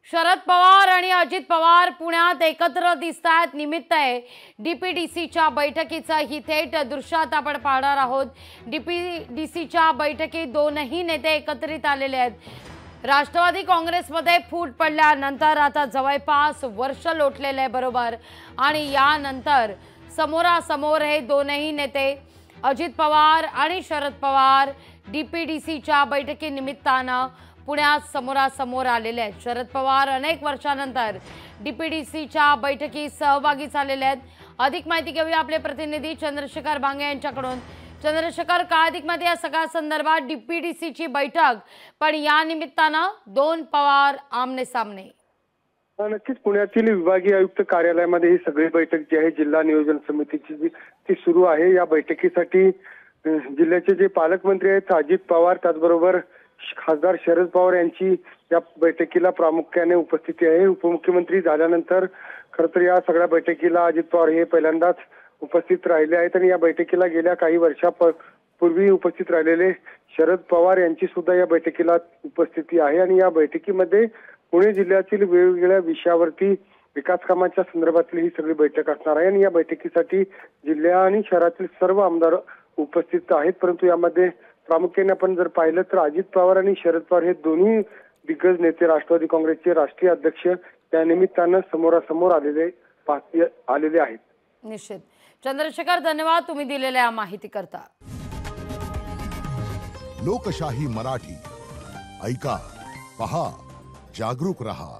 शरद पवार आणि अजित पवार पुण्यात एकत्र दिसतात। निमित्त आहे डीपीडीसीच्या बैठकीचं ही थेट दृश्यात आपण पाहणार आहोत। डीपीडीसीच्या बैठकीत दोनही नेते एकत्रित आलेले आहेत। राष्ट्रवादी काँग्रेसमध्ये फूट पडल्यानंतर आता जवळपास वर्ष लोटलेले आहे बरोबर, आणि यानंतर समोरासमोर हे दोनही नेते अजित पवार आणि शरद पवार डीपीडीसीच्या बैठकीनिमित्तानं पुण्यात समोरासमोर आलेले आहेत। शरद पवार अनेक वर्षानंतर डीपीडीसीच्या बैठकीत सहभागी झालेले आहेत। अधिक माहिती घेऊया आपले प्रतिनिधी चंद्रशेखर भांगे यांच्याकडून। चंद्रशेखर, काय अधिक माहिती या सगळ्या संदर्भात? डीपीडीसीची बैठक, पण या निमित्तानं दोन पवार आमने सामने। नक्कीच पुण्यातील विभागीय आयुक्त कार्यालयामध्ये ही सगळी बैठक जी आहे जिल्हा नियोजन समितीची ती सुरू आहे। या बैठकीसाठी जिल्ह्याचे जे पालकमंत्री आहेत अजित पवार, त्याचबरोबर खासदार शरद पवार यांची या बैठकीला प्रामुख्याने उपस्थिती आहे। उपमुख्यमंत्री झाल्यानंतर खरं तर या सगळ्या बैठकीला अजित पवार हे पहिल्यांदाच उपस्थित राहिले आहेत आणि या बैठकीला गेल्या काही वर्षापूर्वी उपस्थित राहिलेले शरद पवार यांची सुद्धा या बैठकीला उपस्थिती आहे। आणि या बैठकीमध्ये पुणे जिल्ह्यातील वेगवेगळ्या विषयावरती विकास कामांच्या संदर्भातली ही सगळी बैठक असणार आहे। आणि या बैठकीसाठी जिल्हा आणि शहरातील सर्व आमदार उपस्थित आहेत, परंतु यामध्ये प्रामुख्याने आपण जर पाहिलं तर अजित पवार आणि शरद पवार हे दोन्ही दिग्गज नेते राष्ट्रवादी काँग्रेसचे राष्ट्रीय अध्यक्ष त्या निमित्तानं समोरासमोर आलेले आहेत। निश्चित चंद्रशेखर, धन्यवाद तुम्ही दिलेल्या माहिती करता। लोकशाही मराठी ऐका, पहा, जागरूक रहा।